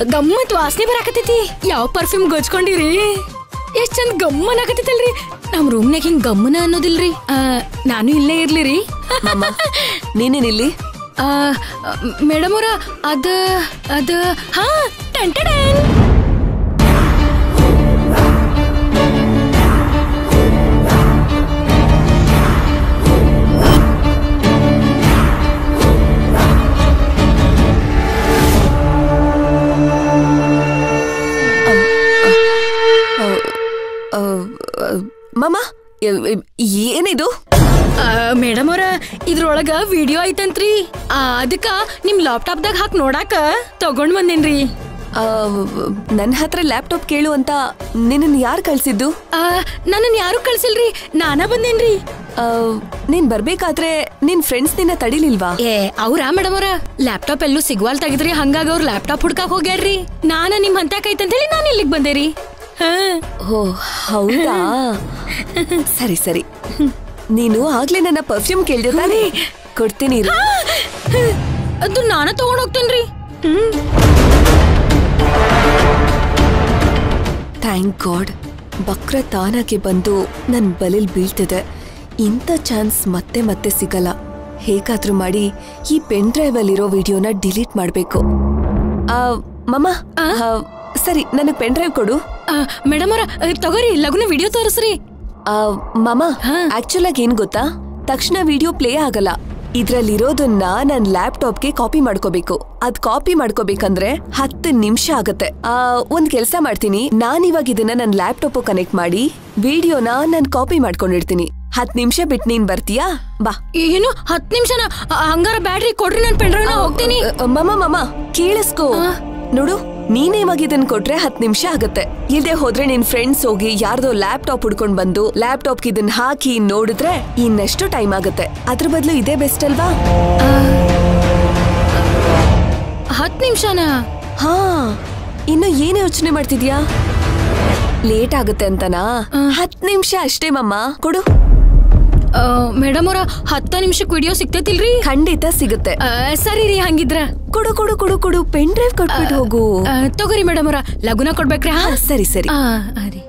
ಗಮ್ಮತ್ ವಾಸನೆ ಬರಾಕತೈತಿ. ಯಾವ ಪರ್ಫ್ಯೂಮ್ ಗೊಜ್ಕೊಂಡಿರಿ? ಎಷ್ಟ್ ಚಂದ ಗಮ್ಮನ್ ಆಗತೈತಲ್ರಿ. ನಮ್ ರೂಮ್ನಾಗ ಹಿಂಗ್ ಗಮ್ಮನ ಅನ್ನೋದಿಲ್ರಿ. ನಾನು ಇಲ್ಲೇ ಇರ್ಲಿರಿ. ನೀನೇನಿಲ್ಲಿ? ಮೇಡಮ್ ಅವ್ರ ಅದ ಹಾ ಟಂಟಡನ್. ಮಾಮ ಏನಿದು? ಮೇಡಮ್ ಅವ್ರ ಇದ್ರೊಳಗ ವಿಡಿಯೋ ಐತಂತ್ರಿ. ಅದಕ್ಕ ನಿಮ್ ಲ್ಯಾಪ್ಟಾಪ್ದಾಗ ಹಾಕಿ ನೋಡಾಕ ತಗೊಂಡ್ ಬಂದೇನ್ರಿ. ನನ್ನ ಹತ್ರ ಲ್ಯಾಪ್ಟಾಪ್ ಕೇಳು ಅಂತ ನಿನ್ನ ಯಾರು ಕಳ್ಸಿದ್ದು? ನನ್ನ ಯಾರು ಕಳ್ಸಿಲ್ರಿ, ನಾನ ಬಂದೇನ್ರಿ. ನೀನ್ ಬರ್ಬೇಕಾದ್ರೆ ನಿನ್ ಫ್ರೆಂಡ್ಸ್ ನಿನ್ನ ತಡಿಲಿಲ್ವಾ? ಅವ್ರಾ ಮೇಡಮ್ ಅವ್ರ ಲ್ಯಾಪ್ಟಾಪ್ ಎಲ್ಲೂ ಸಿಗ್ವಾಲ್ ತೆಗಿದ್ರಿ, ಹಂಗಾಗಿ ಅವ್ರ ಲ್ಯಾಪ್ಟಾಪ್ ಹುಡ್ಕಾಕ್ ಹೋಗ್ಯಾರ್ರಿ. ನಾನ ನಿಮ್ ಹಂತಕೈತಂತ ಹೇಳಿ ನಾನು ಇಲ್ಲಿಗೆ ಬಂದೇರಿ. ಓ ಹೌದಾ, ಸರಿ ಸರಿ. ನೀನು ಆಗ್ಲೇ ನನ್ನ ಪರ್ಫ್ಯೂಮ್ ಕೇಳ್ದೆ ತಾನೇ? ಕೊಡ್ತೀನಿ. ಅದು ನಾನ ತಗೊಂಡ್ ಹೋಗ್ತೇನ್ರಿ. ಥ್ಯಾಂಕ್ ಗಾಡ್, ಬಕ್ರ ತಾನಾಗೆ ಬಂದು ನನ್ ಬಲಿಲ್ ಬೀಳ್ತಿದೆ. ಇಂಥ ಚಾನ್ಸ್ ಮತ್ತೆ ಮತ್ತೆ ಸಿಗಲ್ಲ. ಹೇಗಾದ್ರೂ ಮಾಡಿ ಈ ಪೆನ್ ಡ್ರೈವ್ ಅಲ್ಲಿರೋ ವಿಡಿಯೋನ ಡಿಲೀಟ್ ಮಾಡ್ಬೇಕು. ಮಮ್ಮ ಸರಿ, ನನಗ್ ಪೆನ್ ಡ್ರೈವ್ ಕೊಡು. ಮೇಡಮ್ ಅವ್ರ ತಗೋರಿ, ಲಗುನ ವಿಡಿಯೋ ತೋರಿಸ್ರಿ. ಮಾಮ ಆಕ್ಚುಲ್ ಆಗಿ ಏನ್ ಗೊತ್ತಾ, ತಕ್ಷಣ ವಿಡಿಯೋ ಪ್ಲೇ ಆಗಲ್ಲ. ಇದ್ರಲ್ಲಿರೋದನ್ನ ನನ್ ಲ್ಯಾಪ್ಟಾಪ್ಗೆ ಕಾಪಿ ಮಾಡ್ಕೋಬೇಕು. ಅದ್ ಕಾಪಿ ಮಾಡ್ಕೋಬೇಕಂದ್ರೆ 10 ನಿಮಿಷ ಆಗತ್ತೆ. ಒಂದ್ ಕೆಲ್ಸ ಮಾಡ್ತೀನಿ, ನಾನ್ ಇವಾಗ ಇದನ್ನ ನನ್ ಲ್ಯಾಪ್ಟಾಪ್ ಕನೆಕ್ಟ್ ಮಾಡಿ ವಿಡಿಯೋನ ನಾನ್ ಕಾಪಿ ಮಾಡ್ಕೊಂಡಿರ್ತೀನಿ. 10 ನಿಮಿಷ ಬಿಟ್ಟು ನೀನ್ ಬರ್ತೀಯಾ? ಬಾ. ಏನು 10 ನಿಮಿಷನ? ಹಂಗಾರ ಬ್ಯಾಟ್ರಿ ಕೊಡ್ರಿ, ನನ್ ಪೆನ್ ಡ್ರೈವ್ ಹೋಗ್ತೀನಿ. ಮಮ್ಮ ಕೇಳಿಸ್ಕೋ ನೋಡು, ನೀನೇ ಇವಾಗ ಇದನ್ ಕೊಟ್ರೆ 10 ನಿಮಿಷ ಆಗತ್ತೆ. ಇಲ್ದೆ ಹೋದ್ರೆ ನಿನ್ ಫ್ರೆಂಡ್ಸ್ ಹೋಗಿ ಯಾರ್ದೋ ಲ್ಯಾಪ್ಟಾಪ್ ಹುಡ್ಕೊಂಡ್ ಬಂದು ಲ್ಯಾಪ್ಟಾಪ್ ಇದನ್ ಹಾಕಿ ನೋಡಿದ್ರೆ ಇನ್ನೆಷ್ಟು ಟೈಮ್ ಆಗತ್ತೆ. ಅದ್ರ ಬದಲು ಇದೇ ಬೆಸ್ಟ್ ಅಲ್ವಾ? 10 ನಿಮಿಷನ? ಹಾ, ಇನ್ನು ಏನೇ ಯೋಚನೆ ಮಾಡ್ತಿದ್ಯಾ? ಲೇಟ್ ಆಗುತ್ತೆ ಅಂತನಾ? 10 ನಿಮಿಷ ಅಷ್ಟೇ ಮಮ್ಮ, ಕೊಡು. ಮೇಡಮ್ ಅವ್ರ 10 ನಿಮಿಷಕ್ಕೆ ವಿಡಿಯೋ ಸಿಗ್ತೈತಿಲ್ರಿ? ಖಂಡಿತ ಸಿಗುತ್ತೆ. ಸರಿ ರೀ, ಹಂಗಿದ್ರ ಕೊಡು ಕೊಡು ಕೊಡು ಕೊಡು, ಪೆನ್ ಡ್ರೈವ್ ಕೊಟ್ಬಿಟ್ಟು ಹೋಗು. ತಗೋರಿ ಮೇಡಮ್ ಅವ್ರ, ಲಗುನ ಕೊಡ್ಬೇಕ್ರಿ. ಸರಿ ಸರಿ. ರೀ